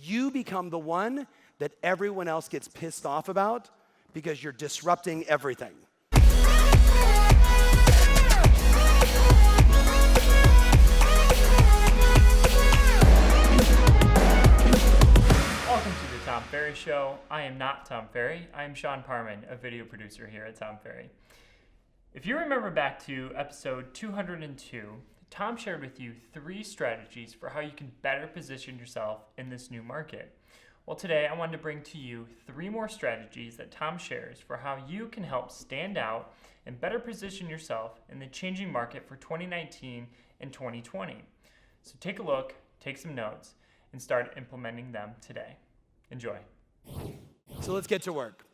you become the one that everyone else gets pissed off about because you're disrupting everything. Welcome to the Tom Ferry Show. I am not Tom Ferry. I am Sean Parman, a video producer here at Tom Ferry. If you remember back to episode 202, Tom shared with you 3 strategies for how you can better position yourself in this new market. Well, today I wanted to bring to you 3 more strategies that Tom shares for how you can help stand out and better position yourself in the changing market for 2019 and 2020. So take a look, take some notes, and start implementing them today. Enjoy. So let's get to work.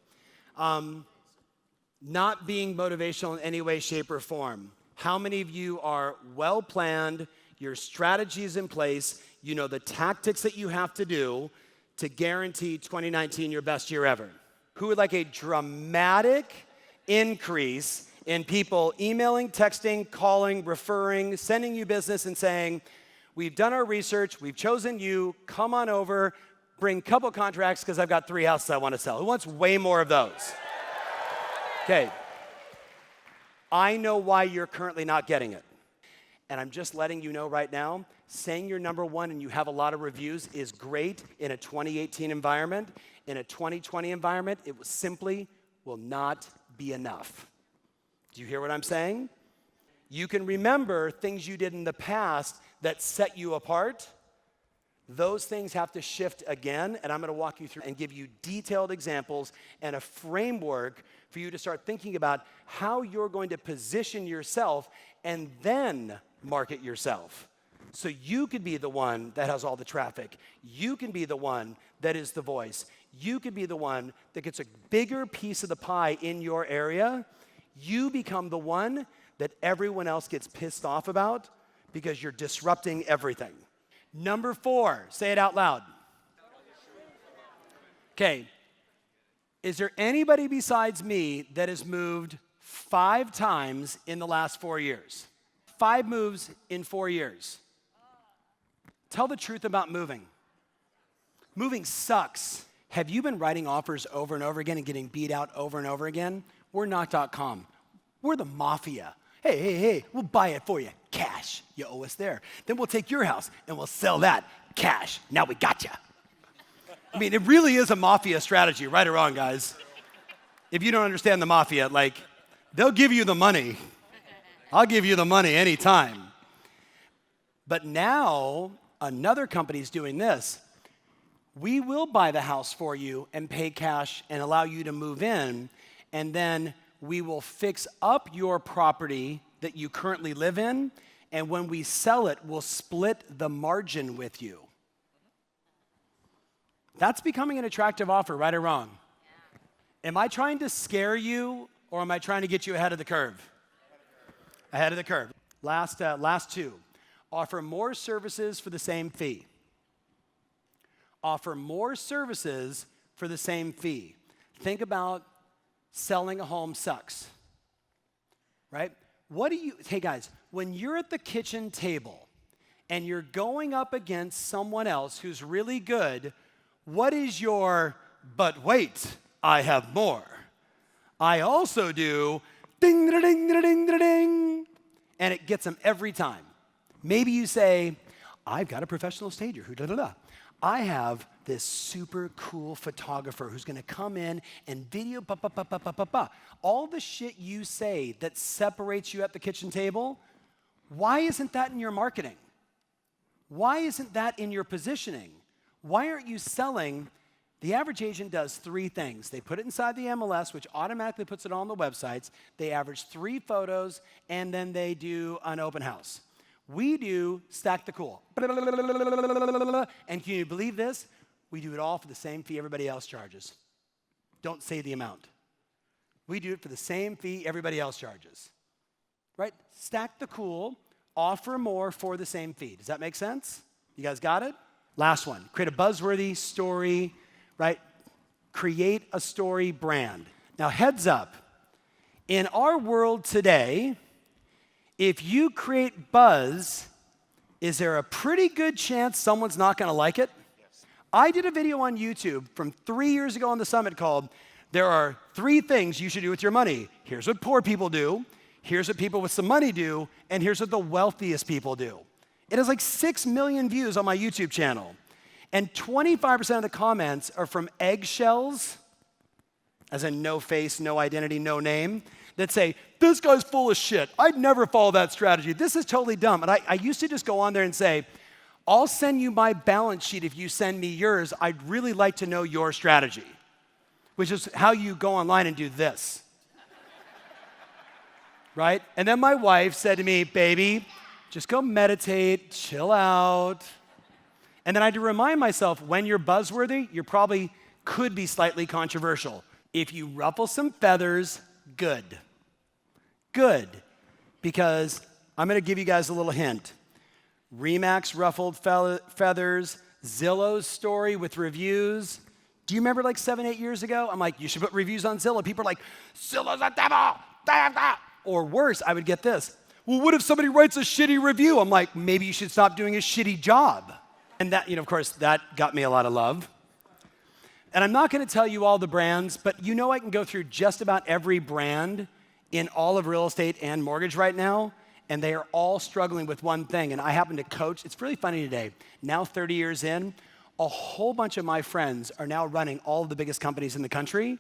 Not being motivational in any way, shape, or form. How many of you are well-planned, your strategy is in place, you know the tactics that you have to do to guarantee 2019 your best year ever? Who would like a dramatic increase in people emailing, texting, calling, referring, sending you business and saying, we've done our research, we've chosen you, come on over, bring a couple contracts because I've got 3 houses I want to sell. Who wants way more of those? Okay. I know why you're currently not getting it. And I'm just letting you know right now, saying you're number one and you have a lot of reviews is great in a 2018 environment. In a 2020 environment, it simply will not be enough. Do you hear what I'm saying? You can remember things you did in the past that set you apart. Those things have to shift again, and I'm going to walk you through and give you detailed examples and a framework for you to start thinking about how you're going to position yourself and then market yourself. So you could be the one that has all the traffic. You can be the one that is the voice. You could be the one that gets a bigger piece of the pie in your area. You become the one that everyone else gets pissed off about because you're disrupting everything. Number 4, say it out loud. Okay. Is there anybody besides me that has moved 5 times in the last 4 years? 5 moves in 4 years. Tell the truth about moving. Moving sucks. Have you been writing offers over and over again and getting beat out over and over again? We're not.com. We're the mafia. Hey, we'll buy it for you. Cash. You owe us there. Then we'll take your house and we'll sell that. Cash. Now we got you. I mean, it really is a mafia strategy, right or wrong, guys. If you don't understand the mafia, like, they'll give you the money. I'll give you the money anytime. But now, another company's doing this. We will buy the house for you and pay cash and allow you to move in, and then we will fix up your property that you currently live in, and when we sell it, we'll split the margin with you. That's becoming an attractive offer, right or wrong? Yeah. Am I trying to scare you, or am I trying to get you ahead of the curve? Ahead of the curve. Last 2. Offer more services for the same fee. Offer more services for the same fee. Think about selling a home sucks, right? Hey guys, when you're at the kitchen table and you're going up against someone else who's really good, what is your, but wait, I have more. I also do, ding, da, ding, da, ding, da, ding, and it gets them every time. Maybe you say, I've got a professional stager who da-da-da. I have this super cool photographer who's going to come in and video ba-ba-ba-ba-ba-ba. All the shit you say that separates you at the kitchen table, why isn't that in your marketing? Why isn't that in your positioning? Why aren't you selling? The average agent does 3 things. They put it inside the MLS, which automatically puts it on the websites. They average 3 photos, and then they do an open house. We do stack the cool. And can you believe this? We do it all for the same fee everybody else charges. Don't say the amount. We do it for the same fee everybody else charges. Right? Stack the cool, offer more for the same fee. Does that make sense? You guys got it? Last one. Create a buzzworthy story, right? Create a story brand. Now, heads up. In our world today, if you create buzz, is there a pretty good chance someone's not going to like it? Yes. I did a video on YouTube from 3 years ago on the summit called, "There are 3 things you should do with your money. Here's what poor people do, here's what people with some money do, and here's what the wealthiest people do." It has like 6 million views on my YouTube channel. And 25% of the comments are from eggshells, as in no face, no identity, no name, that say, "This guy's full of shit. I'd never follow that strategy. This is totally dumb." And I used to just go on there and say, "I'll send you my balance sheet if you send me yours. I'd really like to know your strategy," which is how you go online and do this. Right? And then my wife said to me, "Baby, just go meditate, chill out." And then I had to remind myself, when you're buzzworthy, you probably could be slightly controversial. If you ruffle some feathers, good. Good. Because I'm going to give you guys a little hint. Remax ruffled feathers, Zillow's story with reviews. Do you remember like 7, 8 years ago? I'm like, "You should put reviews on Zillow." People are like, "Zillow's a devil." Or worse, I would get this. "Well, what if somebody writes a shitty review?" I'm like, "Maybe you should stop doing a shitty job." And that, of course, that got me a lot of love. And I'm not going to tell you all the brands, but I can go through just about every brand in all of real estate and mortgage right now, and they are all struggling with one thing. And I happen to coach. It's really funny today. Now 30 years in, a whole bunch of my friends are now running all of the biggest companies in the country.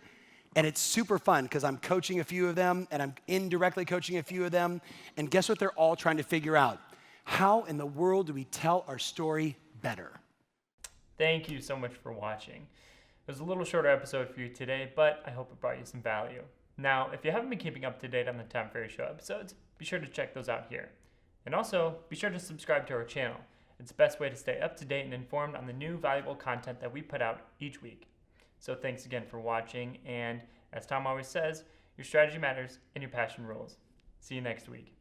And it's super fun because I'm coaching a few of them, and I'm indirectly coaching a few of them. And guess what they're all trying to figure out? How in the world do we tell our story better? Thank you so much for watching. It was a little shorter episode for you today, but I hope it brought you some value. Now, if you haven't been keeping up to date on the Tom Ferry Show episodes, be sure to check those out here. And also, be sure to subscribe to our channel. It's the best way to stay up to date and informed on the new valuable content that we put out each week. So thanks again for watching, and as Tom always says, your strategy matters and your passion rules. See you next week.